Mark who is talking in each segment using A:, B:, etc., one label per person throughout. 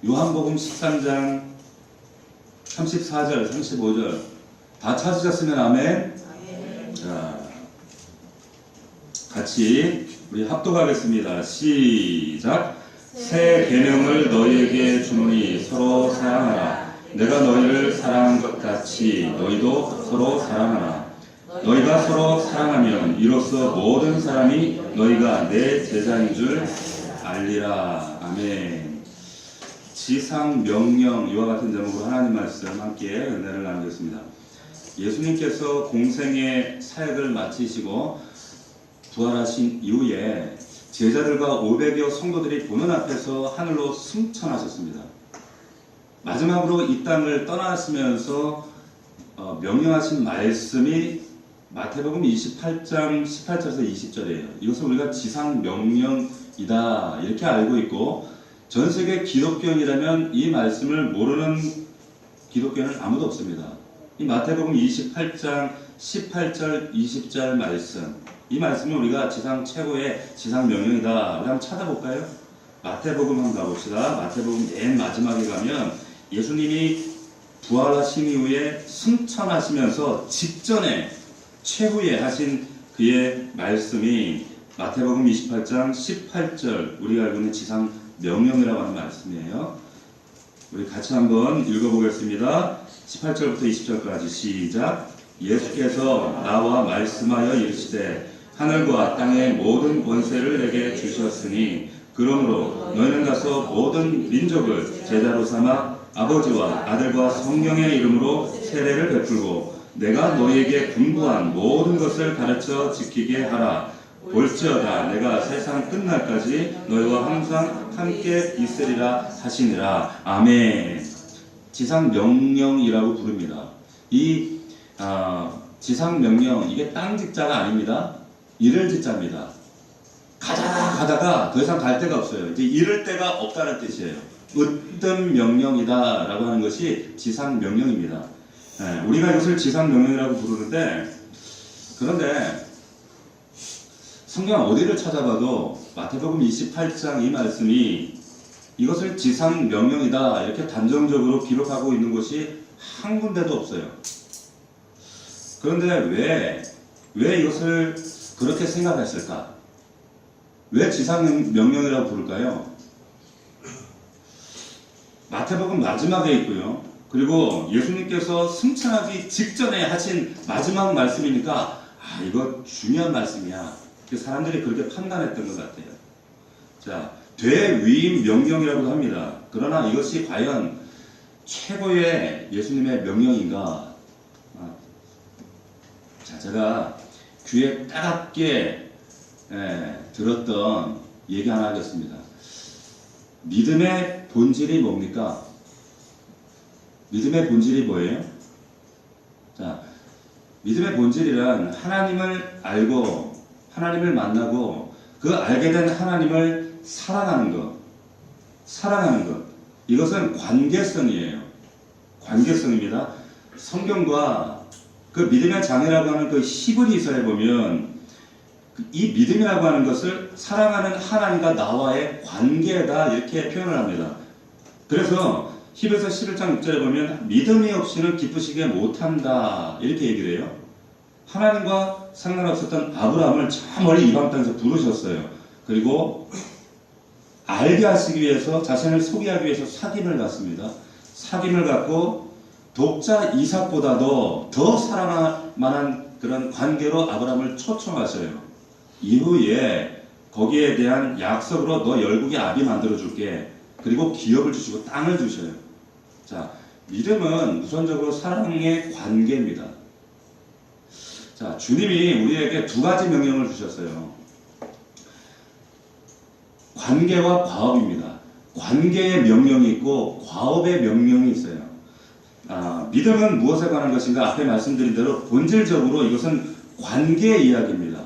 A: 요한복음 13장 34절, 35절 다 찾으셨으면 아멘. 자, 같이 우리 합독하겠습니다. 시작. 새 계명을 너희에게 주노니 서로 사랑하라. 내가 너희를 사랑한 것 같이 너희도 서로 사랑하라. 너희가 서로 사랑하면 이로써 모든 사람이 너희가 내 제자인 줄 알리라. 아멘. 지상 명령 이와 같은 제목으로 하나님 말씀 함께 은혜를 나누겠습니다. 예수님께서 공생의 사역을 마치시고 부활하신 이후에 제자들과 500여 성도들이 보는 앞에서 하늘로 승천하셨습니다. 마지막으로 이 땅을 떠나시면서 명령하신 말씀이 마태복음 28장 18절에서 20절이에요. 이것을 우리가 지상 명령이다 이렇게 알고 있고, 전 세계 기독교인이라면 이 말씀을 모르는 기독교인은 아무도 없습니다. 이 마태복음 28장 18절 20절 말씀, 이 말씀은 우리가 지상 최고의 지상 명령이다. 우리 한번 찾아볼까요? 마태복음 한번 가봅시다. 마태복음 맨 마지막에 가면 예수님이 부활하신 이후에 승천하시면서 직전에 최후에 하신 그의 말씀이 마태복음 28장 18절, 우리가 알고 있는 지상 명령이라고 하는 말씀이에요. 우리 같이 한번 읽어보겠습니다. 18절부터 20절까지 시작. 예수께서 나와 말씀하여 이르시되 하늘과 땅의 모든 권세를 내게 주셨으니 그러므로 너희는 가서 모든 민족을 제자로 삼아 아버지와 아들과 성령의 이름으로 세례를 베풀고 내가 너희에게 분부한 모든 것을 가르쳐 지키게 하라. 볼지어다 내가 세상 끝날까지 너희와 항상 함께 있으리라 하시니라. 아멘. 지상 명령이라고 부릅니다. 이 지상 명령, 이게 땅 짓자가 아닙니다. 이를 짓자입니다. 가다가 더 이상 갈 데가 없어요. 이제 이를 데가 없다는 뜻이에요. 으뜸 명령이다 라고 하는 것이 지상 명령입니다. 우리가 이것을 지상 명령이라고 부르는데, 그런데 성경 어디를 찾아봐도 마태복음 28장 이 말씀이 이것을 지상 명령이다 이렇게 단정적으로 기록하고 있는 곳이 한 군데도 없어요. 그런데 왜 이것을 그렇게 생각했을까? 왜 지상 명령이라고 부를까요? 마태복음 마지막에 있고요. 그리고 예수님께서 승천하기 직전에 하신 마지막 말씀이니까 이거 중요한 말씀이야. 사람들이 그렇게 판단했던 것 같아요. 자, 대위임 명령이라고 합니다. 그러나 이것이 과연 최고의 예수님의 명령인가? 자, 제가 귀에 따갑게 들었던 얘기 하나 하겠습니다. 믿음의 본질이 뭡니까? 믿음의 본질이 뭐예요? 자, 믿음의 본질이란 하나님을 알고 하나님을 만나고 그 알게 된 하나님을 사랑하는 것. 이것은 관계성이에요. 관계성입니다. 성경과 그 믿음의 장애라고 하는 그 히브리서에 보면 이 믿음이라고 하는 것을 사랑하는 하나님과 나와의 관계다 이렇게 표현을 합니다. 그래서 히브리서 11장 6절에 보면 믿음이 없이는 기쁘시게 못한다 이렇게 얘기를 해요. 하나님과 상관없었던 아브라함을 저 멀리 이방 땅에서 부르셨어요. 그리고 알게 하시기 위해서, 자신을 소개하기 위해서 사귐을 갖습니다. 사귐을 갖고 독자 이삭보다도 더 사랑할 만한 그런 관계로 아브라함을 초청하셔요. 이후에 거기에 대한 약속으로 너 열국의 아비 만들어줄게. 그리고 기업을 주시고 땅을 주셔요. 자, 믿음은 우선적으로 사랑의 관계입니다. 자, 주님이 우리에게 두 가지 명령을 주셨어요. 관계와 과업입니다. 관계의 명령이 있고 과업의 명령이 있어요. 믿음은 무엇에 관한 것인가? 앞에 말씀드린 대로 본질적으로 이것은 관계의 이야기입니다.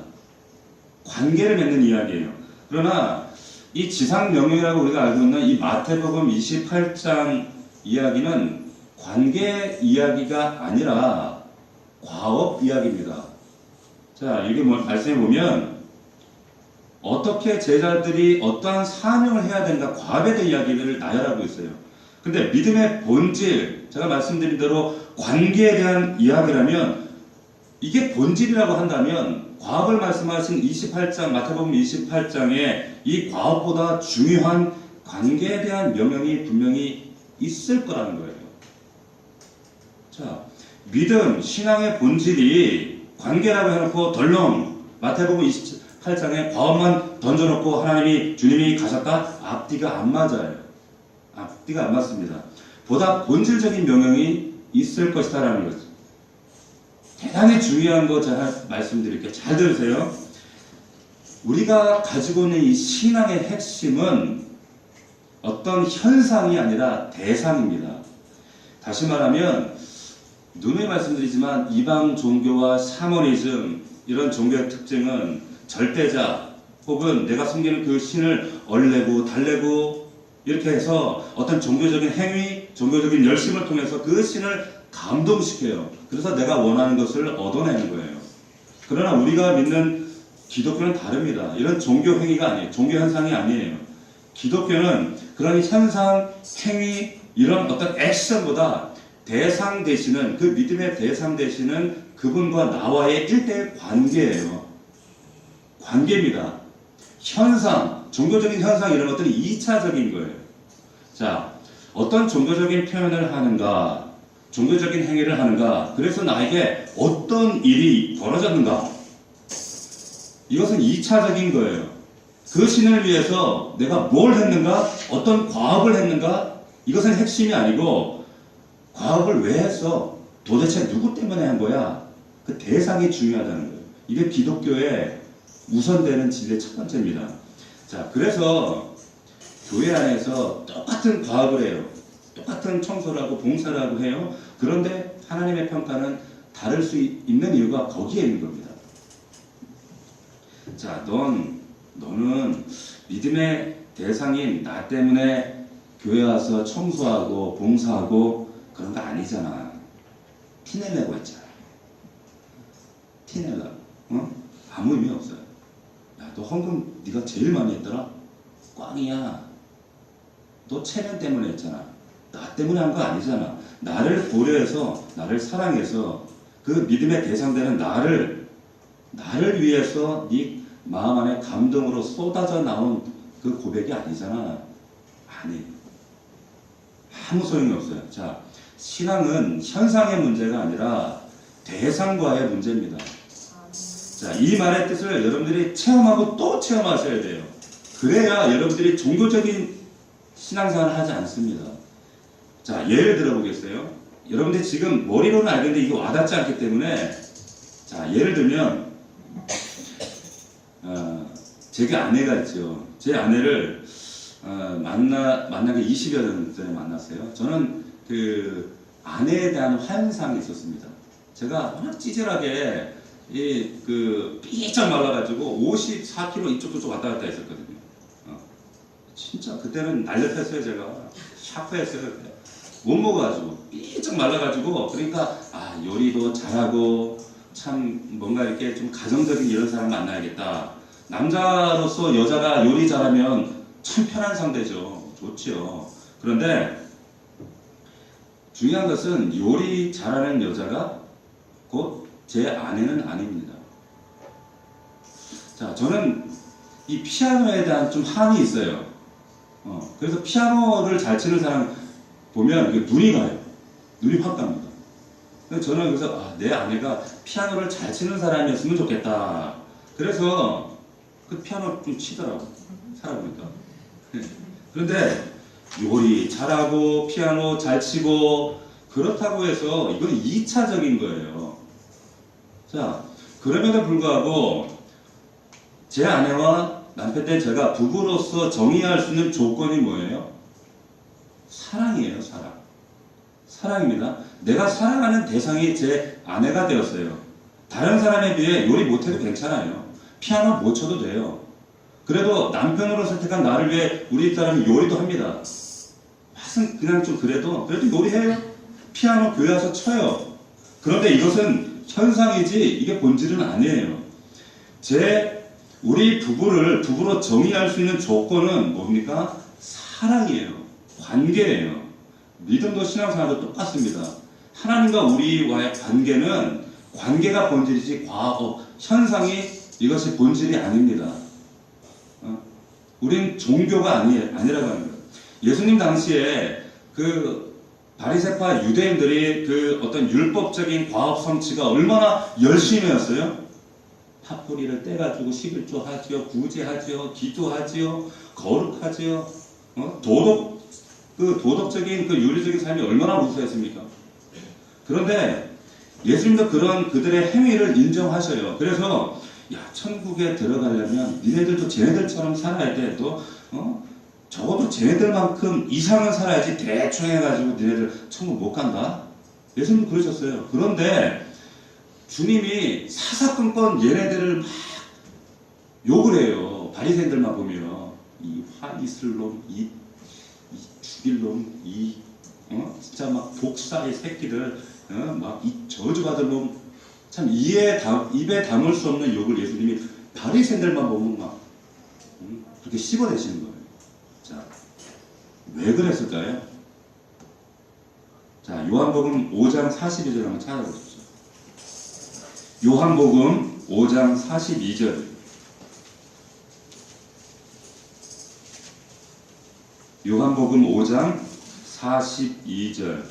A: 관계를 맺는 이야기예요. 그러나 이 지상 명령이라고 우리가 알고 있는 이 마태복음 28장 이야기는 관계 이야기가 아니라 과업 이야기입니다. 자, 이게 말씀해 보면 어떻게 제자들이 어떠한 사명을 해야 된다, 과업에 대한 이야기를 나열하고 있어요. 근데 믿음의 본질, 제가 말씀드린 대로 관계에 대한 이야기라면 이게 본질이라고 한다면 과업을 말씀하신 28장, 마태복음 28장에 이 과업보다 중요한 관계에 대한 명령이 분명히 있을 거라는 거예요. 자, 믿음, 신앙의 본질이 관계라고 해놓고 덜렁 마태복음 28장에 과업만 던져놓고 하나님이 주님이 가셨다? 앞뒤가 안 맞아요. 앞뒤가 안 맞습니다. 보다 본질적인 명령이 있을 것이다라는 거죠. 대단히 중요한 거 제가 말씀드릴게요. 잘 들으세요. 우리가 가지고 있는 이 신앙의 핵심은 어떤 현상이 아니라 대상입니다. 다시 말하면 누누이 말씀드리지만 이방 종교와 샤머니즘 이런 종교의 특징은 절대자 혹은 내가 섬기는 그 신을 얼레고 달래고 이렇게 해서 어떤 종교적인 행위, 종교적인 열심을 통해서 그 신을 감동시켜요. 그래서 내가 원하는 것을 얻어내는 거예요. 그러나 우리가 믿는 기독교는 다릅니다. 이런 종교 행위가 아니에요. 종교 현상이 아니에요. 기독교는 그런 현상, 행위, 이런 어떤 액션보다 대상 되시는, 그 믿음의 대상 되시는 그분과 나와의 1대1 관계예요. 관계입니다. 현상, 종교적인 현상 이런 것들이 2차적인 거예요. 자, 어떤 종교적인 표현을 하는가, 종교적인 행위를 하는가, 그래서 나에게 어떤 일이 벌어졌는가, 이것은 2차적인 거예요. 그 신을 위해서 내가 뭘 했는가, 어떤 과업을 했는가, 이것은 핵심이 아니고 과업을 왜 했어? 도대체 누구 때문에 한 거야? 그 대상이 중요하다는 거예요. 이게 기독교의 우선되는 진리의 첫 번째입니다. 자, 그래서 교회 안에서 똑같은 과업을 해요. 똑같은 청소를 하고 봉사를 하고 해요. 그런데 하나님의 평가는 다를 수 있는 이유가 거기에 있는 겁니다. 자, 너는 믿음의 대상인 나 때문에 교회 와서 청소하고 봉사하고 그런 거 아니잖아. 티내려고 했잖아. 티내려고. 어? 아무 의미 없어요. 야, 너 헌금 네가 제일 많이 했더라? 꽝이야. 너 체면 때문에 했잖아. 나 때문에 한 거 아니잖아. 나를 고려해서, 나를 사랑해서 그 믿음의 대상되는 나를 위해서 네 마음 안에 감동으로 쏟아져 나온 그 고백이 아니잖아. 아니. 아무 소용이 없어요. 자, 신앙은 현상의 문제가 아니라 대상과의 문제입니다. 자, 이 말의 뜻을 여러분들이 체험하고 또 체험하셔야 돼요. 그래야 여러분들이 종교적인 신앙생활을 하지 않습니다. 자, 예를 들어보겠어요. 여러분들 지금 머리로는 알겠는데 이게 와닿지 않기 때문에, 자, 예를 들면 제게 아내가 있죠. 제 아내를 만나기 20여 년 전에 만났어요. 저는 그 아내에 대한 환상이 있었습니다. 제가 워낙 찌질하게 삐쩍 말라가지고 54kg 이쪽 저쪽 왔다 갔다 했었거든요. 진짜 그때는 날렵했어요. 제가 샤프했어요. 못 먹어가지고 삐쩍 말라가지고, 그러니까 요리도 잘하고 참 뭔가 이렇게 좀 가정적인 이런 사람 만나야겠다. 남자로서 여자가 요리 잘하면 참 편한 상대죠. 좋지요. 그런데 중요한 것은 요리 잘하는 여자가 곧 제 아내는 아닙니다. 자, 저는 이 피아노에 대한 좀 한이 있어요. 그래서 피아노를 잘 치는 사람 보면 눈이 가요. 눈이 확 갑니다. 저는 그래서 내 아내가 피아노를 잘 치는 사람이었으면 좋겠다. 그래서 그 피아노 좀 치더라고. 살아보니까. 그런데 요리 잘하고 피아노 잘 치고 그렇다고 해서 이건 2차적인 거예요. 자, 그럼에도 불구하고 제 아내와 남편 때 제가 부부로서 정의할 수 있는 조건이 뭐예요? 사랑이에요. 사랑. 사랑입니다. 내가 사랑하는 대상이 제 아내가 되었어요. 다른 사람에 비해 요리 못해도 괜찮아요. 피아노 못 쳐도 돼요. 그래도 남편으로 선택한 나를 위해 우리 사람이 요리도 합니다. 맛은 그냥 좀 그래도 요리해요. 피아노 교회 와서 쳐요. 그런데 이것은 현상이지 이게 본질은 아니에요. 우리 부부로 정의할 수 있는 조건은 뭡니까? 사랑이에요. 관계예요. 믿음도 신앙생활도 똑같습니다. 하나님과 우리와의 관계가 본질이지 현상이 이것이 본질이 아닙니다. 우린 종교가 아니라고 하는 거예요. 예수님 당시에 그 바리새파 유대인들이 그 어떤 율법적인 과업 성취가 얼마나 열심히 했어요? 팥뿌리를 떼가지고 11조 하지요, 구제하지요, 기도하지요, 거룩하지요, 도덕적인 그 윤리적인 삶이 얼마나 우수했습니까? 그런데 예수님도 그들의 행위를 인정하셔요. 그래서 천국에 들어가려면 니네들도 쟤네들처럼 살아야 돼. 적어도 쟤네들만큼 이상은 살아야지 대충 해가지고 니네들 천국 못 간다. 예수님 그러셨어요. 그런데 주님이 사사건건 얘네들을 막 욕을 해요. 바리새인들만 보면 이 화 있을 놈, 이 죽일 놈, 진짜 막 독사의 새끼들, 막 이 저주받을 놈, 참 입에 담을 수 없는 욕을 예수님이 바리새인들만 보면 막 그렇게 씹어내시는 거예요. 자, 왜 그랬을까요? 자, 요한복음 5장 42절 한번 찾아보십시오. 요한복음 5장 42절. 요한복음 5장 42절.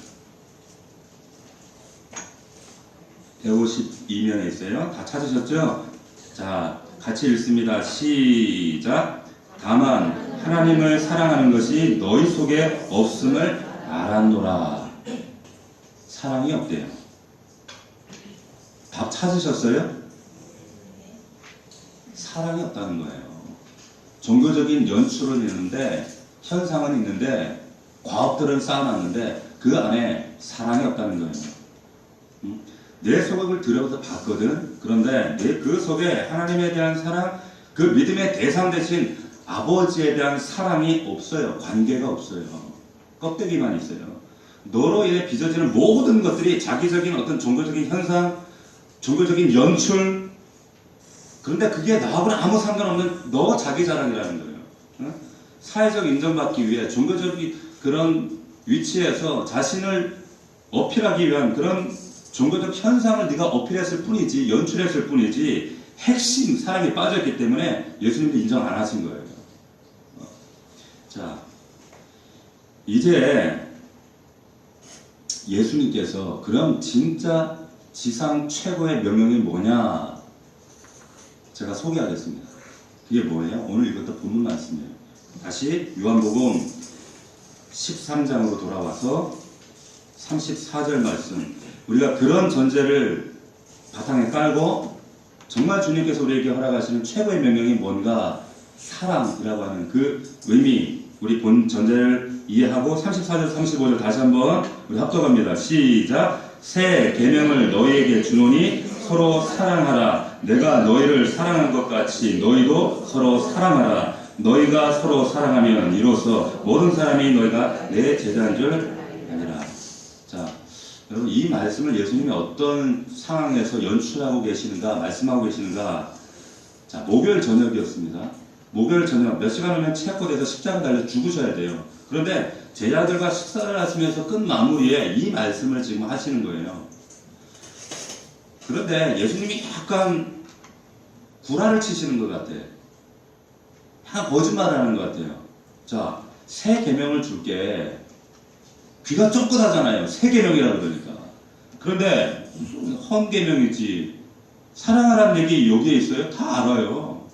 A: 152면에 있어요. 다 찾으셨죠? 자, 같이 읽습니다. 시작. 다만 하나님을 사랑하는 것이 너희 속에 없음을 알았노라. 사랑이 없대요. 답 찾으셨어요? 사랑이 없다는 거예요. 종교적인 연출은 있는데, 현상은 있는데, 과업들은 쌓아놨는데 그 안에 사랑이 없다는 거예요. 내 속을 들여서 봤거든. 그런데 그 속에 하나님에 대한 사랑, 그 믿음의 대상 대신 아버지에 대한 사랑이 없어요. 관계가 없어요. 껍데기만 있어요. 너로 인해 빚어지는 모든 것들이 자기적인 어떤 종교적인 현상, 종교적인 연출, 그런데 그게 나하고는 아무 상관없는 너 자기 자랑이라는 거예요. 사회적 인정받기 위해 종교적인 그런 위치에서 자신을 어필하기 위한 그런 종교적 현상을 네가 어필했을 뿐이지, 연출했을 뿐이지, 핵심 사랑이 빠졌기 때문에 예수님도 인정 안 하신 거예요. 자, 이제 예수님께서 그럼 진짜 지상 최고의 명령이 뭐냐? 제가 소개하겠습니다. 그게 뭐예요? 오늘 읽었던 본문 말씀이에요. 다시 요한복음 13장으로 돌아와서 34절 말씀. 우리가 그런 전제를 바탕에 깔고 정말 주님께서 우리에게 허락하시는 최고의 명령이 뭔가 사랑이라고 하는 그 의미, 우리 본 전제를 이해하고 34절 35절 다시 한번 우리 합독합니다. 시작. 새 계명을 너희에게 주노니 서로 사랑하라. 내가 너희를 사랑한 것 같이 너희도 서로 사랑하라. 너희가 서로 사랑하면 이로써 모든 사람이 너희가 내 제자인 줄 아니라. 자, 여러분 이 말씀을 예수님이 어떤 상황에서 연출하고 계시는가, 말씀하고 계시는가. 자, 목요일 저녁이었습니다. 목요일 저녁 몇 시간 후면 체포돼서 십자가 달려 죽으셔야 돼요. 그런데 제자들과 식사를 하시면서 끝 마무리에 이 말씀을 지금 하시는 거예요. 그런데 예수님이 약간 구라를 치시는 것 같아요. 약간 거짓말을 하는 것 같아요. 자, 새 계명을 줄게. 귀가 쫓긋하잖아요. 새 계명이라고 그러니까. 그런데 헌 계명이지. 사랑하라는 얘기 여기에 있어요? 다 알아요.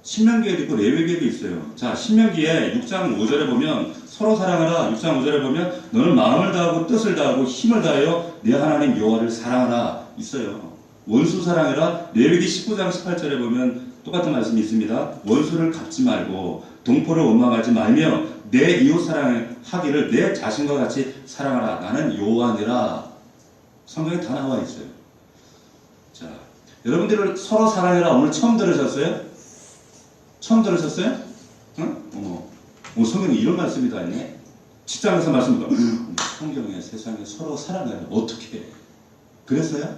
A: 신명기에도 있고 레위기에도 있어요. 자, 신명기에 6장 5절에 보면 서로 사랑하라. 6장 5절에 보면 너는 마음을 다하고 뜻을 다하고 힘을 다하여 내 하나님 여호와를 사랑하라 있어요. 원수 사랑해라. 레위기 19장 18절에 보면 똑같은 말씀이 있습니다. 원수를 갚지 말고 동포를 원망하지 말며 내 이웃 사랑하기를 내 자신과 같이 사랑하라. 나는 여호와니라. 성경에 다 나와 있어요. 자, 여러분들 서로 사랑해라. 오늘 처음 들으셨어요? 처음 들으셨어요? 응? 성경에 이런 말씀이 다 있네. 직장에서 말씀도 성경에 세상에 서로 사랑해라. 어떻게? 그랬어요?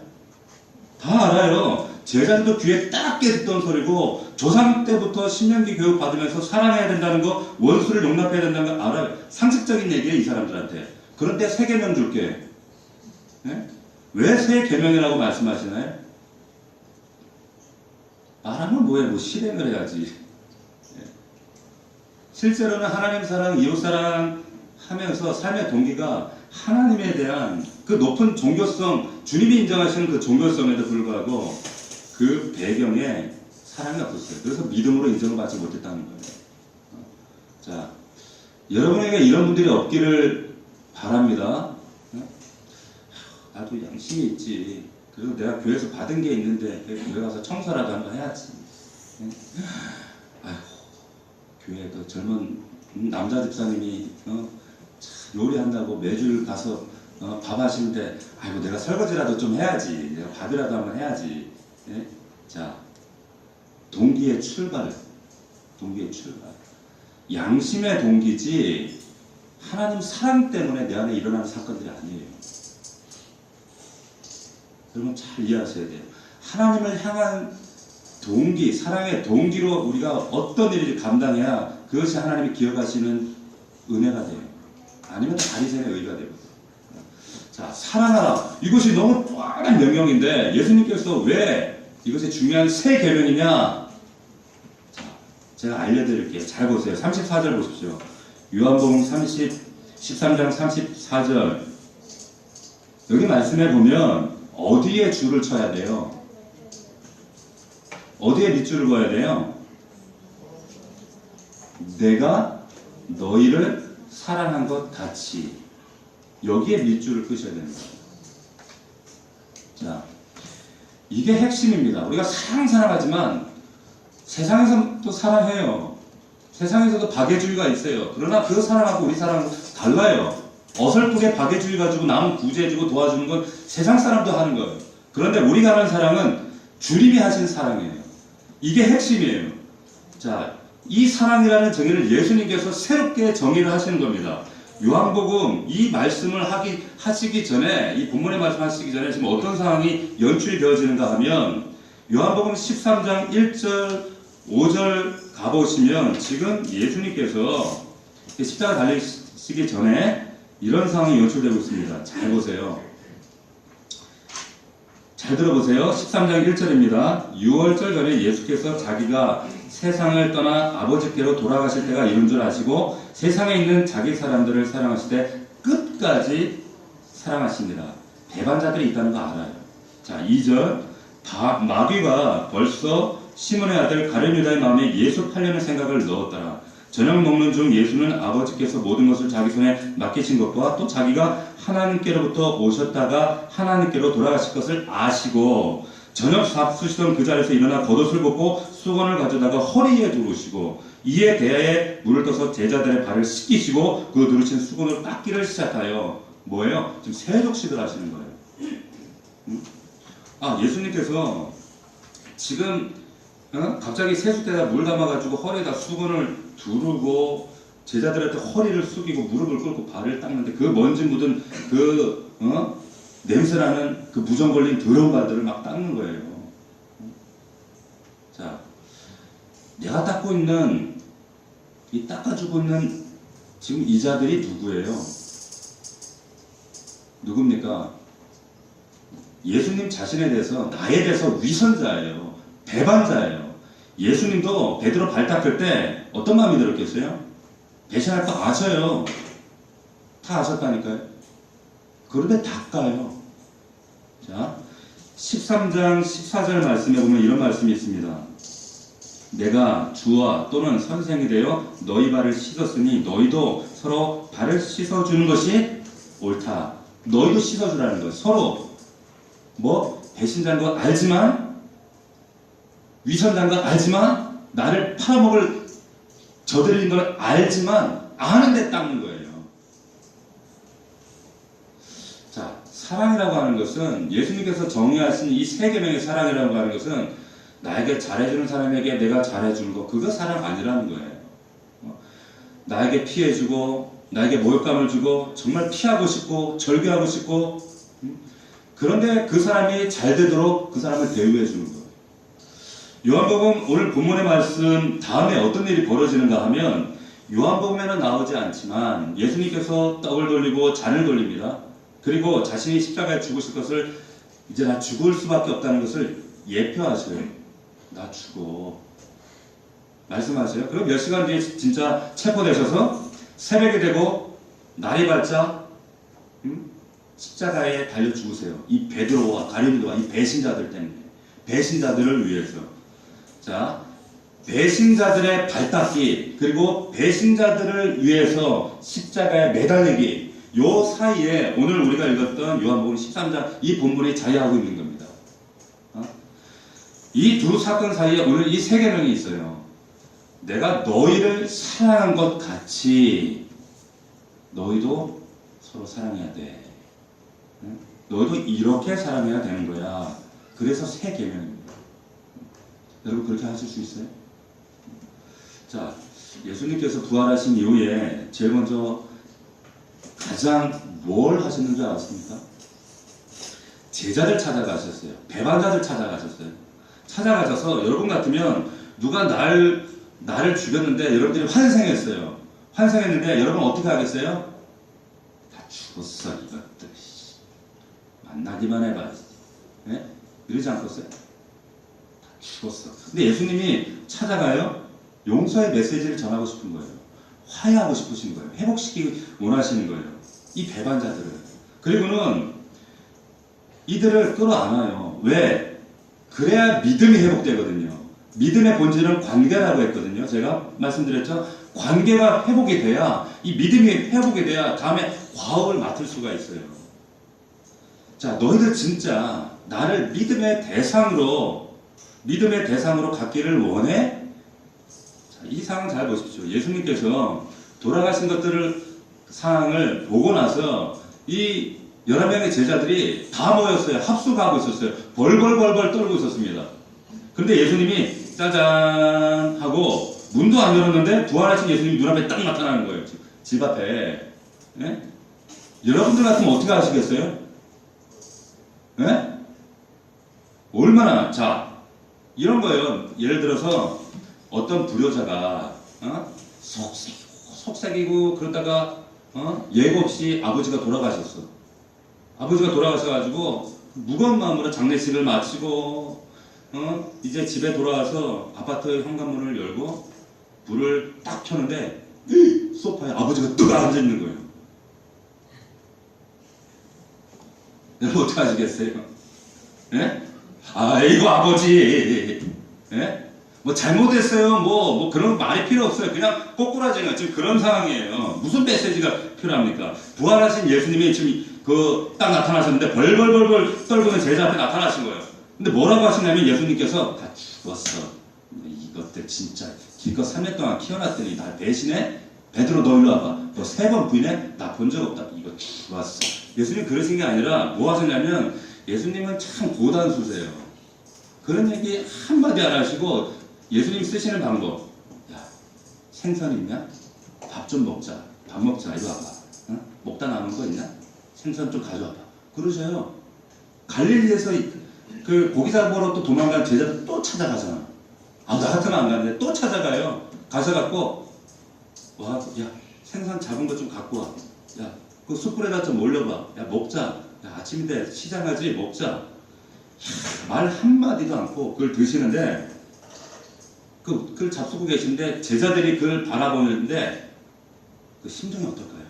A: 다 알아요. 제자들도 귀에 따갑게 듣던 소리고 조상 때부터 신명기 교육 받으면서 사랑해야 된다는 거, 원수를 용납해야 된다는 거 알아요. 상식적인 얘기예요, 이 사람들한테. 그런데 세 계명 줄게. 네? 왜 세 계명이라고 말씀하시나요? 말하면 뭐해, 뭐 실행을 해야지. 네. 실제로는 하나님 사랑, 이웃 사랑 하면서 삶의 동기가 하나님에 대한 그 높은 종교성, 주님이 인정하시는 그 종교성에도 불구하고 그 배경에 사랑이 없었어요. 그래서 믿음으로 인정을 받지 못했다는 거예요. 자, 여러분에게 이런 분들이 없기를 바랍니다. 나도 양심이 있지. 그리고 내가 교회에서 받은 게 있는데 교회 가서 청소라도 한번 해야지. 아휴, 교회 그 젊은 남자 집사님이 요리한다고 매주 가서 밥 하시는데 아이고 내가 설거지라도 좀 해야지. 내가 밥이라도 한번 해야지. 예? 자, 동기의 출발. 양심의 동기지 하나님 사랑 때문에 내 안에 일어나는 사건들이 아니에요. 여러분 잘 이해하셔야 돼요. 하나님을 향한 동기, 사랑의 동기로 우리가 어떤 일을 감당해야 그것이 하나님이 기억하시는 은혜가 돼요. 아니면 바리새인의 의가 되거든요. 자, 사랑하라. 이것이 너무 뻔한 명령인데 예수님께서 왜 이것이 중요한 세 계명이냐? 자, 제가 알려드릴게요. 잘 보세요. 34절 보십시오. 요한복음 13장 34절. 여기 말씀해 보면 어디에 줄을 쳐야 돼요? 어디에 밑줄을 그어야 돼요? 내가 너희를 사랑한 것 같이. 여기에 밑줄을 끄셔야 됩니다. 자, 이게 핵심입니다. 우리가 사랑하지만 세상에서도 사랑해요. 세상에서도 박애주의가 있어요. 그러나 그 사랑하고 우리 사랑하고 달라요. 어설프게 박애주의 가지고 남 구제해주고 도와주는 건 세상 사람도 하는 거예요. 그런데 우리가 하는 사랑은 주님이 하신 사랑이에요. 이게 핵심이에요. 자, 이 사랑이라는 정의를 예수님께서 새롭게 정의를 하시는 겁니다. 요한복음 이 말씀을 하시기 전에, 이 본문의 말씀하시기 전에 지금 어떤 상황이 연출이 되어지는가 하면 요한복음 13장 1절 5절 가보시면 지금 예수님께서 십자가 달리시기 전에 이런 상황이 연출되고 있습니다. 잘 보세요. 잘 들어보세요. 13장 1절입니다. 6월절 전에 예수께서 자기가 세상을 떠나 아버지께로 돌아가실 때가 이른 줄 아시고 세상에 있는 자기 사람들을 사랑하실 때 끝까지 사랑하십니다. 배반자들이 있다는 거 알아요. 자, 2절. 마귀가 벌써 시몬의 아들 가룟 유다의 마음에 예수 팔려는 생각을 넣었더라. 저녁 먹는 중 예수는 아버지께서 모든 것을 자기 손에 맡기신 것과 또 자기가 하나님께로부터 오셨다가 하나님께로 돌아가실 것을 아시고 저녁 잡수시던 그 자리에서 일어나 겉옷을 벗고 수건을 가져다가 허리에 두르시고 이에 대야에 물을 떠서 제자들의 발을 씻기시고 그 두르신 수건으로 닦기를 시작하여 뭐예요? 지금 세족식을 하시는 거예요. 예수님께서 지금 갑자기 세숫대에다 물 담아가지고 허리에다 수건을 두르고 제자들한테 허리를 숙이고 무릎을 꿇고 발을 닦는데 그 먼지 묻은 그 냄새나는 그 무정 걸린 더러운 발들을 막 닦는 거예요. 자, 내가 닦고 있는 이 닦아주고 있는 지금 이 자들이 누구예요? 누굽니까? 예수님 자신에 대해서 나에 대해서 위선자예요. 배반자예요. 예수님도 베드로 발 닦을 때 어떤 마음이 들었겠어요? 배신할 거 아셔요. 다 아셨다니까요. 그런데 닦아요. 자, 13장 14절 말씀에 보면 이런 말씀이 있습니다. 내가 주와 또는 선생이 되어 너희 발을 씻었으니 너희도 서로 발을 씻어주는 것이 옳다. 너희도 씻어주라는 거예요. 서로 배신자인 거 알지만, 위선자인 거 알지만, 나를 팔아먹을 저들인 걸 알지만 아는데 닦는 거예요. 자, 사랑이라고 하는 것은 예수님께서 정의하신 이 세 계명의 사랑이라고 하는 것은 나에게 잘해주는 사람에게 내가 잘해주는 거, 그거 사랑 아니라는 거예요. 나에게 피해주고 나에게 모욕감을 주고 정말 피하고 싶고 절규하고 싶고 그런데 그 사람이 잘 되도록 그 사람을 대우해 주는 거예요. 요한복음 오늘 본문의 말씀 다음에 어떤 일이 벌어지는가 하면 요한복음에는 나오지 않지만 예수님께서 떡을 돌리고 잔을 돌립니다. 그리고 자신이 십자가에 죽으실 것을 이제 나 죽을 수밖에 없다는 것을 예표하셔요. 나 죽어. 말씀하세요. 그럼 몇 시간 뒤에 진짜 체포되셔서 새벽이 되고 날이 밝자 십자가에 달려 죽으세요. 이 베드로와 가룟도와 이 배신자들 때문에. 배신자들을 위해서. 자, 배신자들의 발닦기 그리고 배신자들을 위해서 십자가에 매달리기 요 사이에 오늘 우리가 읽었던 요한복음 13장 이 본문이 자리하고 있는 겁니다. 이 두 사건 사이에 오늘 이 세 계명이 있어요. 내가 너희를 사랑한 것 같이 너희도 서로 사랑해야 돼. 너희도 이렇게 사랑해야 되는 거야. 그래서 세 계명입니다. 여러분 그렇게 하실 수 있어요? 자, 예수님께서 부활하신 이후에 제일 먼저 가장 뭘 하셨는지 아십니까? 제자들 찾아가셨어요. 배반자들 찾아가셨어요. 찾아가셔서 여러분 같으면 누가 나를 죽였는데 여러분들이 환생했어요. 환생했는데 여러분 어떻게 하겠어요? 다 죽었어 이것들. 만나기만 해봐. 네? 이러지 않겠어요? 다 죽었어. 근데 예수님이 찾아가요. 용서의 메시지를 전하고 싶은 거예요. 화해하고 싶으신 거예요. 회복시키기 원하시는 거예요. 이 배반자들을. 그리고는 이들을 끌어안아요. 왜? 그래야 믿음이 회복되거든요. 믿음의 본질은 관계라고 했거든요. 제가 말씀드렸죠. 관계가 회복이 돼야 이 믿음이 회복이 돼야 다음에 과업을 맡을 수가 있어요. 자, 너희들 진짜 나를 믿음의 대상으로 갖기를 원해? 자, 이 상황 잘 보십시오. 예수님께서 돌아가신 상황을 보고 나서 이 11명의 제자들이 다 모였어요. 합숙하고 있었어요. 벌벌벌벌 떨고 있었습니다. 그런데 예수님이 짜잔 하고 문도 안 열었는데 부활하신 예수님이 눈앞에 딱 나타나는 거예요. 집 앞에. 예? 여러분들 같으면 어떻게 하시겠어요? 예? 얼마나, 자, 이런 거예요. 예를 들어서 어떤 불효자가 속삭이고 그러다가 예고 없이 아버지가 돌아가셨어. 아버지가 돌아가셔가지고 무거운 마음으로 장례식을 마치고 이제 집에 돌아와서 아파트 현관문을 열고 불을 딱 켜는데 소파에 아버지가 뜨거 앉아있는 거예요. 여러분 어떻게 하시겠어요? 예? 아이고 아버지 예? 뭐 잘못했어요 뭐 그런 말이 필요 없어요. 그냥 꼬꾸라지가 지금 그런 상황이에요. 무슨 메시지가 필요합니까? 부활하신 예수님이 지금 딱 나타나셨는데 벌벌벌벌 떨고 있는 제자 앞에 나타나신 거예요. 근데 뭐라고 하시냐면 예수님께서 다 죽었어. 이것들 진짜 기껏 3년 동안 키워놨더니 나 배신해? 베드로 너 일로 와봐. 너 3번 부인해? 나 본 적 없다. 이거 죽었어. 예수님 그러신 게 아니라 뭐 하셨냐면 예수님은 참 고단수세요. 그런 얘기 한마디 안 하시고 예수님 쓰시는 방법. 야, 생선 있냐? 밥 좀 먹자. 밥 먹자. 이리 와봐. 먹다 남은 거 있냐? 생선 좀 가져와봐. 그러셔요. 갈릴리에서 그 고기 잡으러 또 도망간 제자들 또 찾아가잖아. 나 같으면 안 가는데 또 찾아가요. 가셔갖고 와, 야 생선 잡은 거 좀 갖고 와. 야, 그 숯불에다 좀 올려봐. 야 먹자. 야, 아침인데 시장하지 먹자. 말 한마디도 않고 그걸 드시는데 그걸 잡수고 계신데 제자들이 그걸 바라보는데 그 심정이 어떨까요?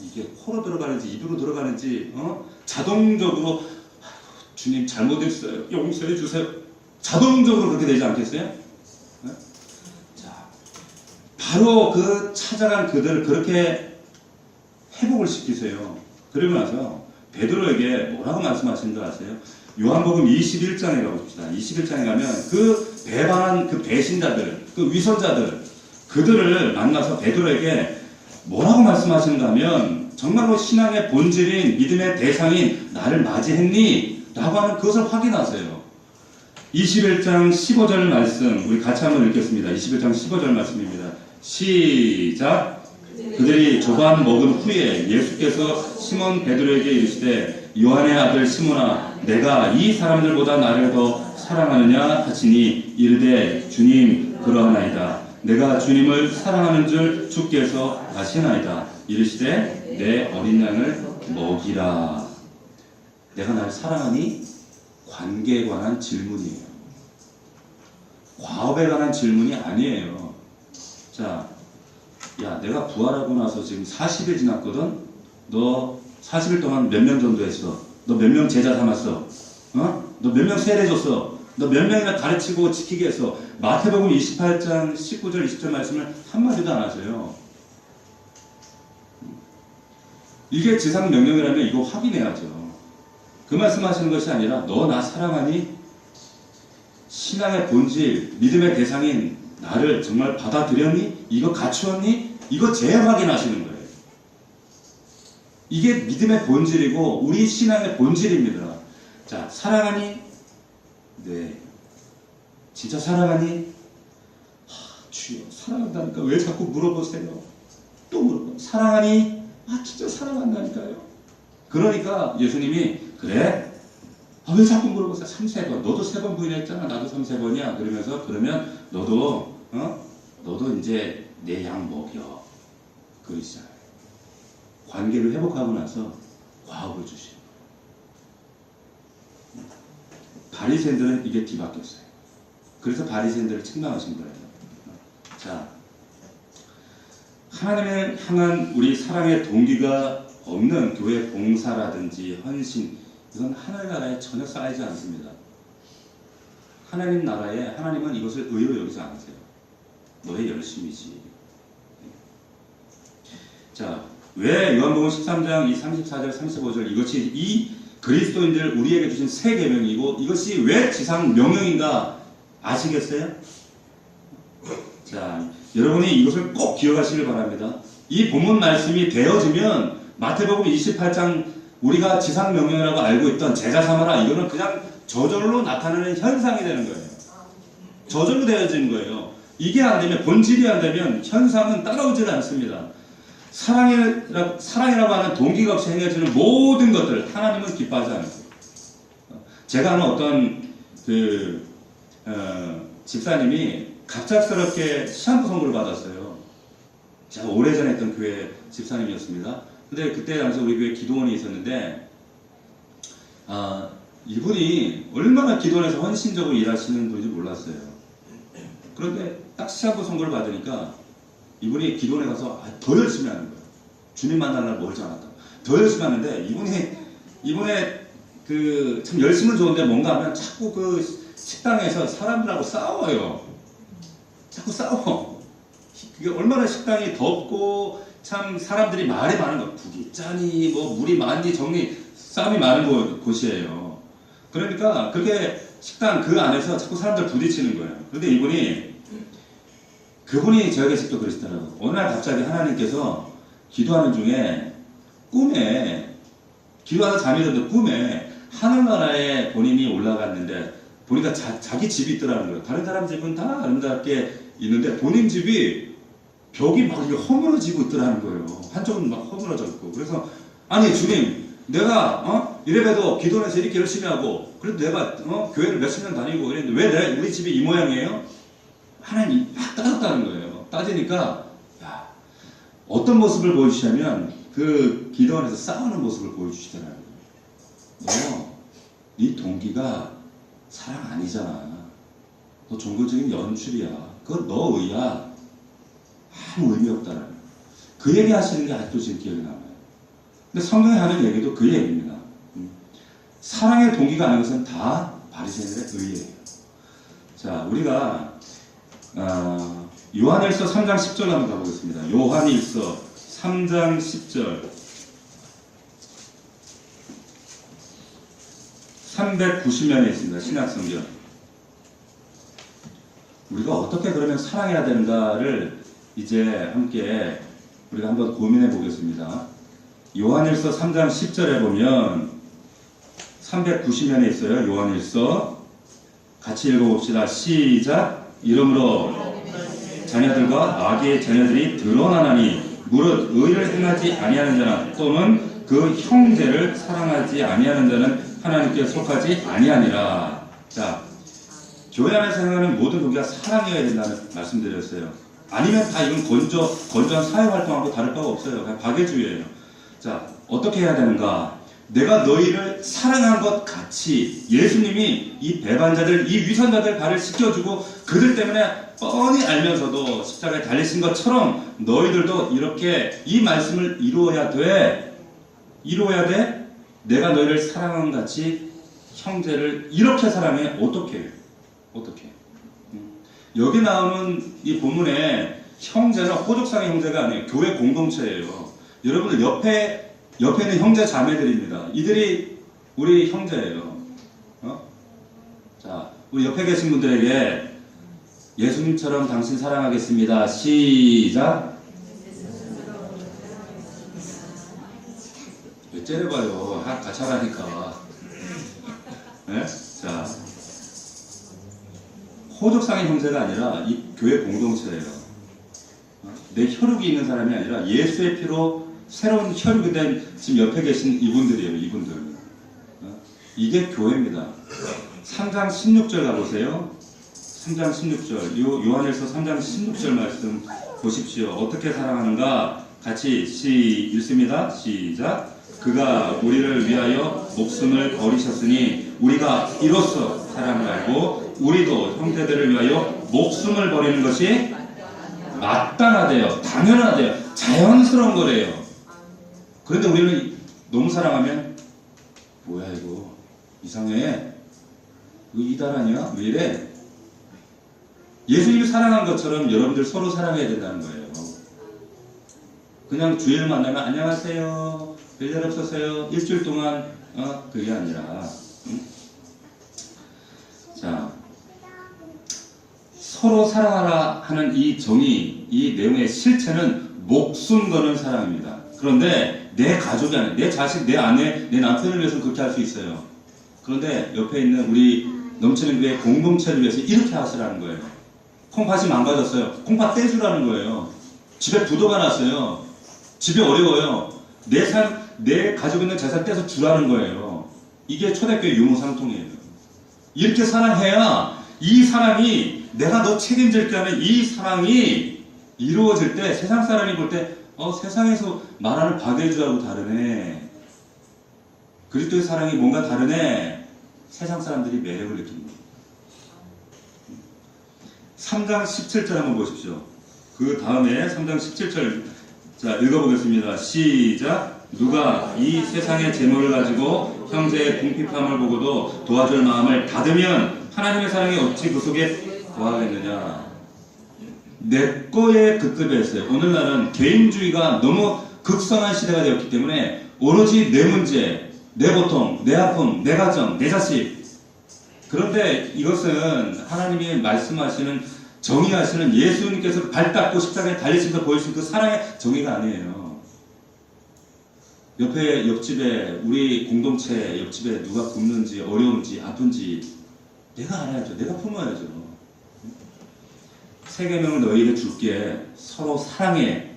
A: 이게 코로 들어가는지 입으로 들어가는지 자동적으로 주님 잘못했어요. 용서해 주세요. 자동적으로 그렇게 되지 않겠어요? 네? 자, 바로 그 찾아간 그들을 그렇게 회복을 시키세요. 그리고 나서 베드로에게 뭐라고 말씀하시는 줄 아세요? 요한복음 21장에 가봅시다. 21장에 가면 그 배반한 그 배신자들, 그 위선자들, 그들을 만나서 베드로에게 뭐라고 말씀하시는가 하면 정말로 신앙의 본질인 믿음의 대상인 나를 맞이했니? 라고 하는 그것을 확인하세요. 21장 15절 말씀 우리 같이 한번 읽겠습니다. 21장 15절 말씀입니다. 시작. 그들이 조반 먹은 후에 예수께서 시몬 베드로에게 이르시되 요한의 아들 시몬아 내가 이 사람들보다 나를 더 사랑하느냐 하시니 이르되 주님 그러하나이다. 내가 주님을 사랑하는 줄 주께서 아시나이다. 이르시되 내 어린 양을 먹이라. 내가 날 사랑하니? 관계에 관한 질문이에요. 과업에 관한 질문이 아니에요. 자, 야, 내가 부활하고 나서 지금 40일 지났거든? 너 40일 동안 몇 명 전도했어? 너 몇 명 제자 삼았어? 어? 너 몇 명 세례줬어? 너 몇 명이나 가르치고 지키게 했어? 마태복음 28장 19절 20절 말씀을 한마디도 안 하세요. 이게 지상 명령이라면 이거 확인해야죠. 그 말씀하시는 것이 아니라 너 나 사랑하니? 신앙의 본질, 믿음의 대상인 나를 정말 받아들였니? 이거 갖추었니? 이거 재확인하시는 거예요. 이게 믿음의 본질이고 우리 신앙의 본질입니다. 자, 사랑하니? 네. 진짜 사랑하니? 주여, 사랑한다니까 왜 자꾸 물어보세요? 또 물어봐. 사랑하니? 진짜 사랑한다니까요. 그러니까 예수님이 그래? 왜 자꾸 물어보세요? 3-3번. 너도 3번 부인했잖아. 나도 3-3번이야. 그러면서 그러면 너도 이제 내 양 먹여. 그러시잖아요. 관계를 회복하고 나서 과업을 주시는 거예요. 바리새인들은 이게 뒤바뀌었어요. 그래서 바리새인들을 책망하신 거예요. 자, 하나님을 향한 우리 사랑의 동기가 없는 교회 봉사라든지 헌신, 이건 하늘나라에 전혀 쌓이지 않습니다. 하나님 나라에 하나님은 이것을 의로 여기지 않으세요. 너의 열심이지. 자, 왜 요한복음 13장 34절 35절 이것이 이 그리스도인들 우리에게 주신 새 계명이고 이것이 왜 지상 명령인가 아시겠어요? 자, 여러분이 이것을 꼭 기억하시길 바랍니다. 이 본문 말씀이 되어지면 마태복음 28장 우리가 지상 명령이라고 알고 있던 제자 삼아라 이거는 그냥 저절로 나타나는 현상이 되는 거예요. 저절로 되어지는 거예요. 이게 안 되면, 본질이 안 되면 현상은 따라오질 않습니다. 사랑이라고 하는 동기가 없이 행해지는 모든 것들 하나님은 기뻐하지 않으세요. 제가 아는 어떤 집사님이 갑작스럽게 시한부 선고를 받았어요. 제가 오래전에 했던 교회 집사님이었습니다. 근데 그때 당시 우리 교회 기도원이 있었는데 이분이 얼마나 기도원에서 헌신적으로 일하시는 분인지 몰랐어요. 그런데 딱 시한부 선고를 받으니까 이분이 기도원에 가서 더 열심히 하는 거예요. 주님 만나려고 멀지 않았다. 더 열심히 하는데 이분의 참 열심은 좋은데 뭔가 하면 자꾸 그 식당에서 사람들하고 싸워요. 자꾸 싸워. 그게 얼마나 식당이 덥고 참 사람들이 말이 많은 거. 국이 짜니 뭐 물이 많니 정리 싸움이 많은 곳이에요. 그러니까 그게 식당 그 안에서 자꾸 사람들 부딪히는 거예요. 그런데 그분이 저에게 직접 그러시더라고요. 어느 날 갑자기 하나님께서 기도하는 중에 꿈에 기도하다 잠이 들었는데 꿈에 하늘나라에 본인이 올라갔는데 보니까 자기 집이 있더라는 거예요. 다른 사람 집은 다 아름답게 있는데 본인 집이 벽이 막 허물어지고 있더라는 거예요. 한쪽은 막 허물어져 있고. 그래서 아니 주님 내가 이래봬도 기도원에서 이렇게 열심히 하고 그래도 내가 교회를 몇십 년 다니고 그랬는데 왜 우리 집이 이 모양이에요? 하나님이 막 따졌다는 거예요. 따지니까 어떤 모습을 보여주시냐면 그 기도원에서 싸우는 모습을 보여주시더라는 거예요. 네 동기가 사랑 아니잖아. 너 종교적인 연출이야. 그건 너 의야. 아무 의미 없다라는 거예요. 그 얘기 하시는 게 아직도 지금 기억이 남아요. 근데 성경에 하는 얘기도 그 얘기입니다. 사랑의 동기가 아닌 것은 다 바리새인들의 의예요. 자, 우리가 요한일서 3장 10절 한번 가보겠습니다. 요한일서 3장 10절 390면에 있습니다. 신약성경. 우리가 어떻게 그러면 사랑해야 되는가를 이제 함께 우리가 한번 고민해 보겠습니다. 요한일서 3장 10절에 보면 390면에 있어요. 요한일서 같이 읽어봅시다. 시작. 이러므로 자녀들과 마귀의 자녀들이 드러나나니 무릇 의를 행하지 아니하는 자나 또는 그 형제를 사랑하지 아니하는 자는 하나님께 속하지 아니하니라. 자, 교회 안에서 행하는 모든 교회가 사랑해야 된다는 말씀드렸어요. 아니면 다 이건 건조한 사회활동하고 다를 바가 없어요. 그냥 박애주의예요. 자, 어떻게 해야 되는가? 내가 너희를 사랑한 것 같이 예수님이 이 배반자들, 이 위선자들 발을 씻겨주고 그들 때문에 뻔히 알면서도 십자가에 달리신 것처럼 너희들도 이렇게 이 말씀을 이루어야 돼. 내가 너희를 사랑한 것 같이 형제를 이렇게 사랑해. 어떻게? 여기 나오는 이 본문에 형제는 호족상의 형제가 아니에요. 교회 공동체예요. 여러분들 옆에 있는 형제 자매들입니다. 이들이 우리 형제예요. 자, 우리 옆에 계신 분들에게 예수님처럼 당신 사랑하겠습니다. 시작. 왜 째려봐요. 같이 하라니까. 네? 자, 호족상의 형제가 아니라 이 교회 공동체예요. 내 혈육이 있는 사람이 아니라 예수의 피로 새로운 혈육이 된 지금 옆에 계신 이분들이에요. 이분들. 이게 교회입니다. 3장 16절 가보세요. 3장 16절. 요한일서 3장 16절 말씀 보십시오. 어떻게 사랑하는가? 같이 읽습니다. 시작. 그가 우리를 위하여 목숨을 버리셨으니 우리가 이로써 사랑을 알고 우리도 형제들을 위하여 목숨을 버리는 것이 마땅하대요. 당연하대요. 자연스러운 거래요. 그런데 우리는 너무 사랑하면 뭐야 이거 이상해. 이거 이달 아니야? 왜 이래? 예수님이 사랑한 것처럼 여러분들 서로 사랑해야 된다는 거예요. 그냥 주일 만나면 안녕하세요. 별일 없었어요. 일주일 동안 그게 아니라 자, 서로 사랑하라 하는 이 정의, 이 내용의 실체는 목숨 거는 사랑입니다. 그런데 내 가족이 아니라 내 자식, 내 아내, 내 남편을 위해서 그렇게 할 수 있어요. 그런데 옆에 있는 우리 넘치는 교회 공동체를 위해서 이렇게 하시라는 거예요. 콩팥이 망가졌어요. 콩팥 떼주라는 거예요. 집에 부도가 났어요. 집이 어려워요. 내 가지고 있는 재산 떼서 주라는 거예요. 이게 초대교회 유무상통이에요. 이렇게 사랑해야 이 사랑이 내가 너 책임질게 하는 이 사랑이 이루어질 때 세상 사람이 볼 때 세상에서 말하는 박애주하고 다르네. 그리스도의 사랑이 뭔가 다르네. 세상 사람들이 매력을 느낍니다. 3장 17절 한번 보십시오. 그 다음에 3장 17절 자 읽어보겠습니다. 시작. 누가 이 세상의 재물을 가지고 형제의 궁핍함을 보고도 도와줄 마음을 닫으면 하나님의 사랑이 어찌 그 속에 거하겠느냐. 내 거에 급급했어요. 오늘날은 개인주의가 너무 극성한 시대가 되었기 때문에 오로지 내 문제, 내 고통, 내 아픔, 내 가정, 내 자식. 그런데 이것은 하나님이 말씀하시는 정의하시는 예수님께서 발 닦고 십자가에 달리시면서 보여주신 그 사랑의 정의가 아니에요. 옆집에 우리 공동체 옆집에 누가 굶는지 어려운지 아픈지 내가 알아야죠. 내가 품어야죠. 세 계명을 너희에게 줄게. 서로 사랑해.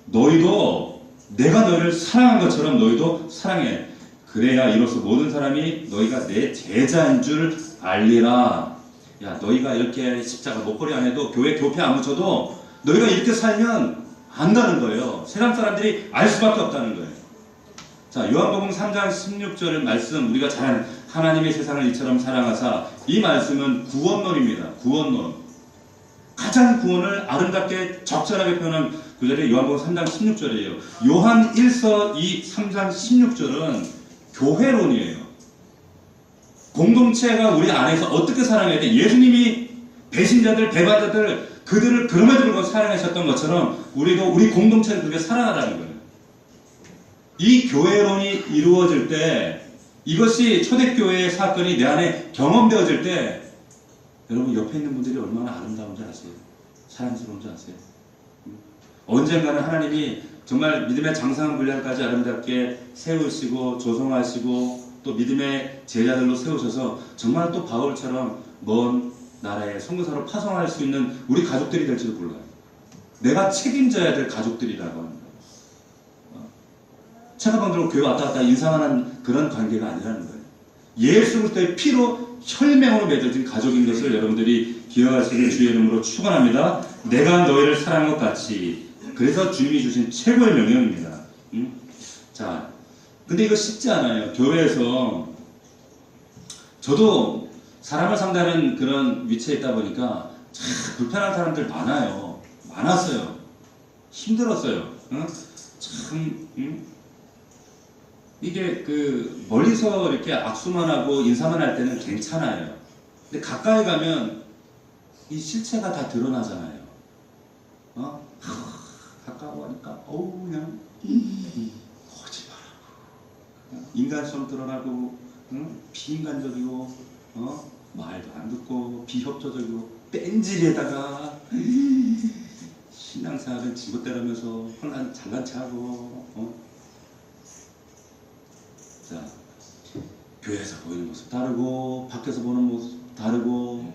A: 너희도 내가 너희를 사랑한 것처럼 너희도 사랑해. 그래야 이로써 모든 사람이 너희가 내 제자인 줄 알리라. 야, 너희가 이렇게 십자가 목걸이 안 해도 교회 교패 안 묻혀도 너희가 이렇게 살면 안다는 거예요. 세상 사람들이 알 수밖에 없다는 거예요. 자, 요한복음 3장 16절 말씀 우리가 잘 아는 하나님의 세상을 이처럼 사랑하사 이 말씀은 구원론입니다. 구원론. 가장 구원을 아름답게 적절하게 표현한 구절이 요한복음 3장 16절이에요. 요한 1서 3장 16절은 교회론이에요. 공동체가 우리 안에서 어떻게 사랑해야 돼? 예수님이 배신자들, 배반자들 그들을 그럼에도 불구하고 사랑하셨던 것처럼 우리도 우리 공동체를 그렇게 사랑하라는 거예요. 이 교회론이 이루어질 때 이것이 초대교회의 사건이 내 안에 경험되어질 때 여러분 옆에 있는 분들이 얼마나 아름다운지 아세요? 사랑스러운지 아세요? 언젠가는 하나님이 정말 믿음의 장성한 분량까지 아름답게 세우시고 조성하시고 또 믿음의 제자들로 세우셔서 정말 또 바울처럼 먼 나라의 선교사로 파송할 수 있는 우리 가족들이 될지도 몰라요. 내가 책임져야 될 가족들이라고 합니다. 체가방들로 교회 왔다 갔다 인사하는 그런 관계가 아니라는 거예요. 예수 그리스도의 피로 혈맹으로 맺어진 가족인 것을 여러분들이 기억하시길 주의 이름으로 축원합니다. 내가 너희를 사랑한 것 같이. 그래서 주님이 주신 최고의 명령입니다. 자, 근데 이거 쉽지 않아요. 교회에서 저도 사람을 상대하는 그런 위치에 있다 보니까 참 불편한 사람들 많아요. 많았어요. 힘들었어요. 참 이게 그 멀리서 이렇게 악수만 하고 인사만 할 때는 괜찮아요. 근데 가까이 가면 이 실체가 다 드러나잖아요. 가까워 하니까 그냥 거짓말하고 인간성 드러나고 비인간적이고 말도 안 듣고 비협조적이고 뺀질에다가 신앙생활은 지긋대라면서 혼란 장난치하고 자, 교회에서 보이는 모습 다르고 밖에서 보는 모습 다르고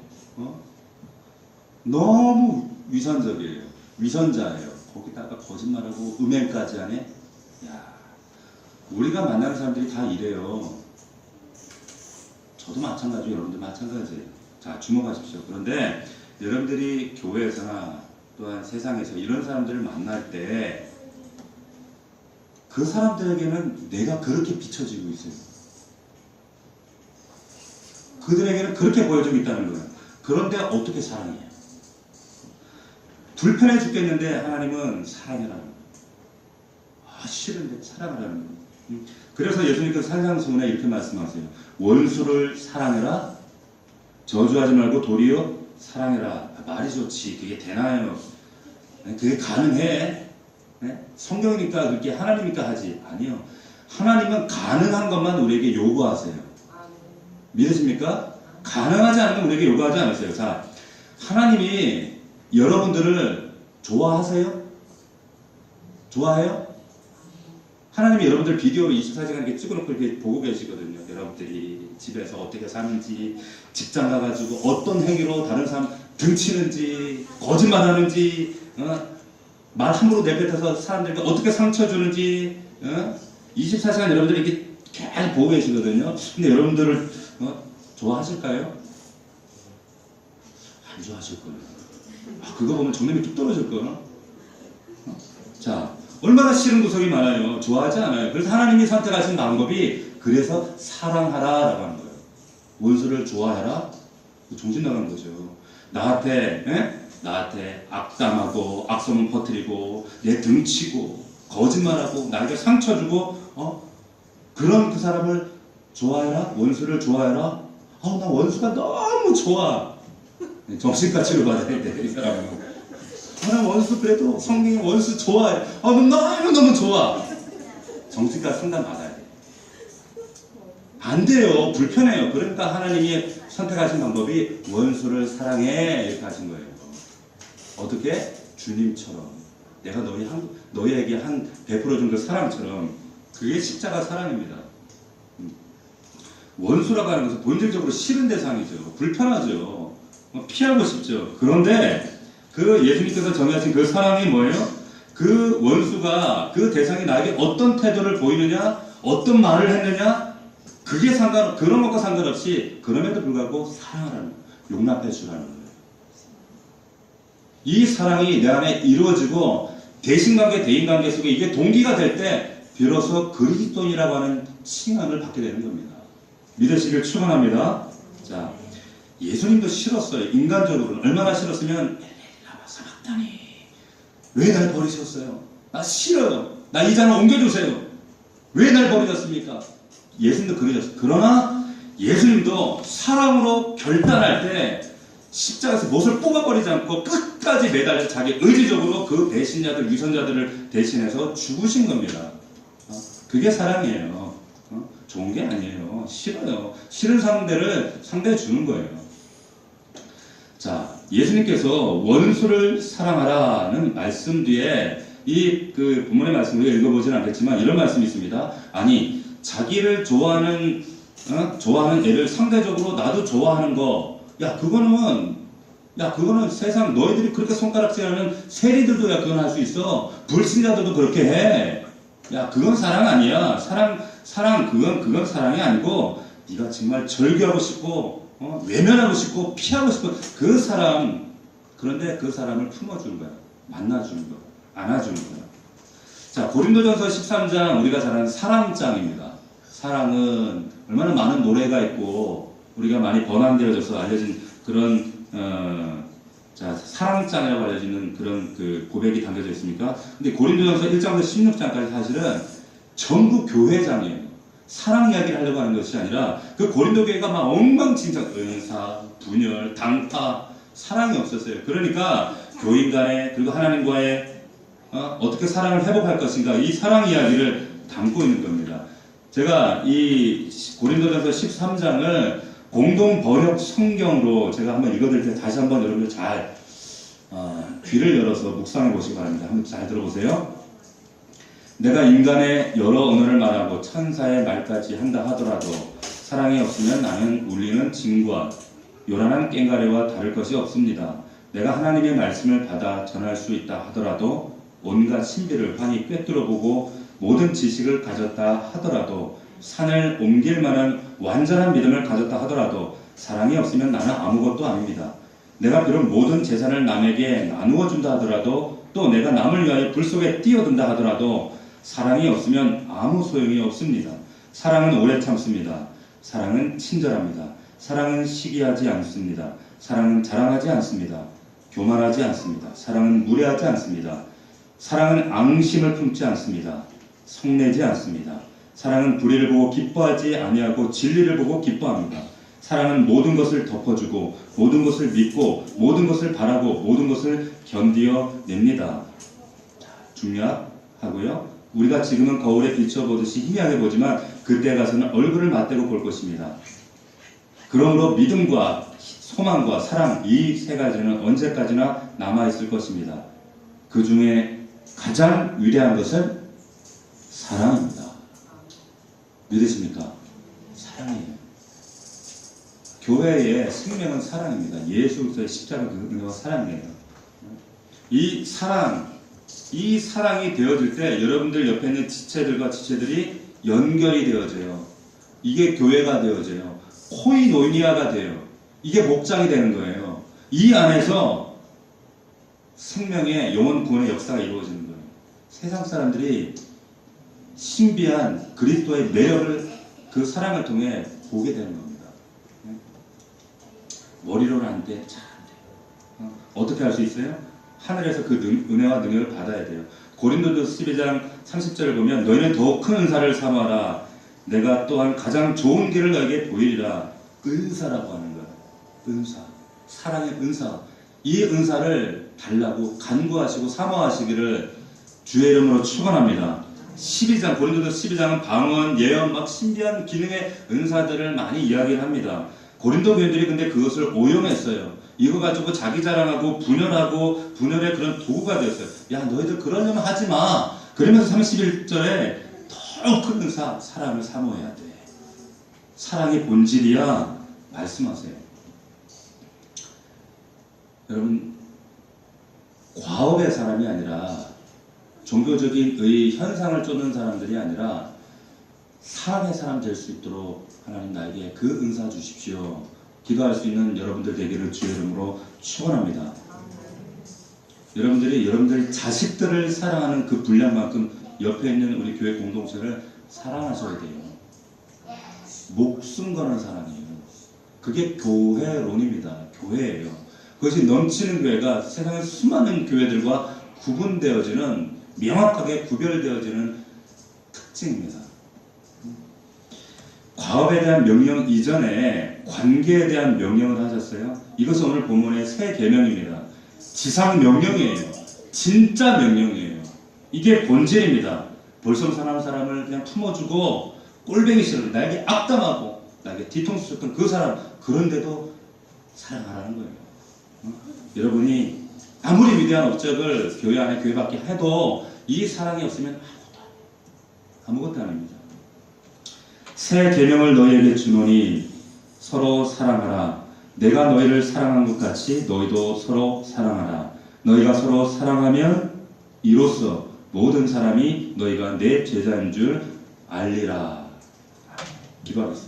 A: 너무 위선적이에요. 위선자예요. 거기다가 거짓말하고 음행까지 하네. 야, 우리가 만나는 사람들이 다 이래요. 저도 마찬가지고 여러분들 마찬가지예요. 자, 주목하십시오. 그런데 여러분들이 교회에서나 또한 세상에서 이런 사람들을 만날 때 그 사람들에게는 내가 그렇게 비춰지고 있어요. 그들에게는 그렇게 보여지고 있다는 거예요. 그런데 어떻게 사랑해요? 불편해 죽겠는데 하나님은 사랑이라는 거예요. 싫은데 사랑하라는 거예요. 그래서 예수님께서 산상수훈에 이렇게 말씀하세요. 원수를 사랑해라. 저주하지 말고 도리어 사랑해라. 말이 좋지. 그게 되나요? 그게 가능해? 성경이니까 그렇게 하나님이니까 하지. 아니요. 하나님은 가능한 것만 우리에게 요구하세요. 믿으십니까? 가능하지 않은 건 우리에게 요구하지 않으세요. 자, 하나님이 여러분들을 좋아하세요? 좋아해요? 하나님이 여러분들 비디오 24시간 이렇게 찍어놓고 이렇게 보고 계시거든요. 여러분들이 집에서 어떻게 사는지, 직장 가가지고 어떤 행위로 다른 사람 등치는지, 거짓말하는지, 말 함부로 내뱉어서 사람들에게 어떻게 상처 주는지, 24시간 여러분들이 이렇게 계속 보고 계시거든요. 근데 여러분들을 좋아하실까요? 안 좋아하실 거예요. 그거 보면 정념이 뚝 떨어질 거예요. 자, 얼마나 싫은 구석이 많아요. 좋아하지 않아요. 그래서 하나님이 선택하신 방법이 그래서 사랑하라라고 하는 거예요. 원수를 좋아해라. 정신 나간 거죠. 나한테 악담하고 악소문 퍼뜨리고 내 등치고 거짓말하고 나에게 상처 주고 그런 그 사람을 좋아해라. 원수를 좋아해라. 나 원수가 너무 좋아. 정신과 치료받아야 돼. 이 사람은. 나 원수 그래도 성경에 원수 좋아해. 너무너무 좋아. 정신과 상담 받아야 돼. 안 돼요. 불편해요. 그러니까 하나님이 선택하신 방법이 원수를 사랑해 이렇게 하신 거예요. 어떻게? 주님처럼. 내가 너희에게 베풀어준 그 사랑처럼. 그게 십자가 사랑입니다. 원수라고 하는 것은 본질적으로 싫은 대상이죠. 불편하죠. 피하고 싶죠. 그런데 그 예수님께서 정하신 그 사랑이 뭐예요? 그 원수가 그 대상이 나에게 어떤 태도를 보이느냐, 어떤 말을 했느냐, 그런 것과 상관없이 그럼에도 불구하고 사랑하라는 거예요. 용납해 주라는 거예요. 이 사랑이 내 안에 이루어지고 대신관계, 대인관계 속에 이게 동기가 될 때 비로소 그리스도인이라고 하는 칭함을 받게 되는 겁니다. 믿으시길 축원합니다. 자, 예수님도 싫었어요. 인간적으로는 얼마나 싫었으면 사막다니 왜 날 버리셨어요? 나 싫어요. 나 이 자는 옮겨주세요. 왜 날 버리셨습니까? 예수님도 그러셨어요. 그러나 예수님도 사랑으로 결단할 때 십자가에서 못을 뽑아버리지 않고 끝까지 매달려 자기 의지적으로 그 배신자들, 위선자들을 대신해서 죽으신 겁니다. 그게 사랑이에요. 좋은 게 아니에요. 싫어요. 싫은 상대를 상대해 주는 거예요. 자, 예수님께서 원수를 사랑하라는 말씀 뒤에 그 본문의 말씀 우리가 읽어보지는 않겠지만 이런 말씀이 있습니다. 아니, 자기를 좋아하는 애를 상대적으로 나도 좋아하는 거, 그거는 세상 너희들이 그렇게 손가락질하는 세리들도 그건 할 수 있어. 불신자들도 그렇게 해. 그건 사랑 아니야. 사랑 그건 사랑이 아니고 네가 정말 절규하고 싶고 외면하고 싶고 피하고 싶고 그 사람, 그런데 그 사람을 품어주는 거야. 만나주는 거야. 안아주는 거야. 자, 고린도전서 13장 우리가 잘 아는 사랑장입니다. 사랑은 얼마나 많은 노래가 있고 우리가 많이 번안되어져서 알려진 그런 자, 사랑장이라고 알려지는 그런 그 고백이 담겨져 있습니까? 근데 고린도전서 1장부터 16장까지 사실은 전부 교회장이에요. 사랑 이야기를 하려고 하는 것이 아니라 그 고린도 교회가 막 엉망진창 은사, 분열, 당파, 사랑이 없었어요. 그러니까 교인 간에 그리고 하나님과의 어떻게 사랑을 회복할 것인가 이 사랑 이야기를 담고 있는 겁니다. 제가 이 고린도전서 13장을 공동 번역 성경으로 제가 한번 읽어드릴 때 다시 한번 여러분들 잘 귀를 열어서 묵상해 보시기 바랍니다. 한번 잘 들어보세요. 내가 인간의 여러 언어를 말하고 천사의 말까지 한다 하더라도 사랑이 없으면 나는 울리는 징과 요란한 꽹과리와 다를 것이 없습니다. 내가 하나님의 말씀을 받아 전할 수 있다 하더라도 온갖 신비를 환히 꿰뚫어보고 모든 지식을 가졌다 하더라도 산을 옮길 만한 완전한 믿음을 가졌다 하더라도 사랑이 없으면 나는 아무것도 아닙니다. 내가 비록 모든 재산을 남에게 나누어 준다 하더라도 또 내가 남을 위하여 불 속에 뛰어든다 하더라도 사랑이 없으면 아무 소용이 없습니다. 사랑은 오래 참습니다. 사랑은 친절합니다. 사랑은 시기하지 않습니다. 사랑은 자랑하지 않습니다. 교만하지 않습니다. 사랑은 무례하지 않습니다. 사랑은 앙심을 품지 않습니다. 성내지 않습니다. 사랑은 불의를 보고 기뻐하지 아니하고 진리를 보고 기뻐합니다. 사랑은 모든 것을 덮어주고 모든 것을 믿고 모든 것을 바라고 모든 것을 견디어 냅니다. 중요하고요. 우리가 지금은 거울에 비춰보듯이 희미하게 보지만 그때 가서는 얼굴을 맞대고 볼 것입니다. 그러므로 믿음과 소망과 사랑 이 세 가지는 언제까지나 남아있을 것입니다. 그 중에 가장 위대한 것은 사랑입니다. 믿으십니까? 사랑이에요. 교회의 생명은 사랑입니다. 예수 그리스도의 십자가 그리스도가 사랑이에요. 이 사랑이 되어질 때 여러분들 옆에 있는 지체들과 지체들이 연결이 되어져요. 이게 교회가 되어져요. 코이노니아가 돼요. 이게 목장이 되는 거예요. 이 안에서 생명의 영혼 구원의 역사가 이루어지는 거예요. 세상 사람들이 신비한 그리스도의 매력을 그 사랑을 통해 보게 되는 겁니다. 머리로는 안 돼, 잘 안 돼. 어떻게 할 수 있어요? 하늘에서 그 은혜와 능력을 받아야 돼요. 고린도전서 12장 30절을 보면 너희는 더욱 큰 은사를 삼아라. 내가 또한 가장 좋은 길을 너에게 보이리라. 은사라고 하는 거야. 은사. 사랑의 은사. 이 은사를 달라고 간구하시고 사모하시기를 주의 이름으로 축원합니다. 12장 고린도전서 12장은 방언, 예언, 막 신비한 기능의 은사들을 많이 이야기를 합니다. 고린도 교인들이 근데 그것을 오용했어요. 이거 가지고 자기 자랑하고 분열하고 분열의 그런 도구가 되었어요. 야 너희들 그러려면 하지 마. 그러면서 31절에 더욱 큰 은사 사랑을 사모해야 돼. 사랑의 본질이야. 말씀하세요. 여러분 과업의 사람이 아니라 종교적인 현상을 쫓는 사람들이 아니라 사랑의 사람 될 수 있도록 하나님 나에게 그 은사 주십시오. 기도할 수 있는 여러분들 되기를 주의 이름으로 축원합니다. 여러분들이 자식들을 사랑하는 그 분량만큼 옆에 있는 우리 교회 공동체를 사랑하셔야 돼요. 목숨 거는 사랑이에요. 그게 교회론입니다. 교회예요. 그것이 넘치는 교회가 세상의 수많은 교회들과 구분되어지는 명확하게 구별되어지는 특징입니다. 과업에 대한 명령 이전에 관계에 대한 명령을 하셨어요. 이것은 오늘 본문의 새 계명입니다. 지상 명령이에요. 진짜 명령이에요. 이게 본질입니다. 볼성사나운 사람을 그냥 품어주고 꼴뱅이 싫어 나에게 악담하고 나에게 뒤통수 쳤던 그 사람 그런데도 사랑하라는 거예요. 여러분이 아무리 위대한 업적을 교회 안에 교회 밖에 해도 이 사랑이 없으면 아무것도 아닙니다. 새 계명을 너희에게 주노니 서로 사랑하라. 내가 너희를 사랑한 것 같이 너희도 서로 사랑하라. 너희가 서로 사랑하면 이로써 모든 사람이 너희가 내 제자인 줄 알리라. 기도하겠습니다.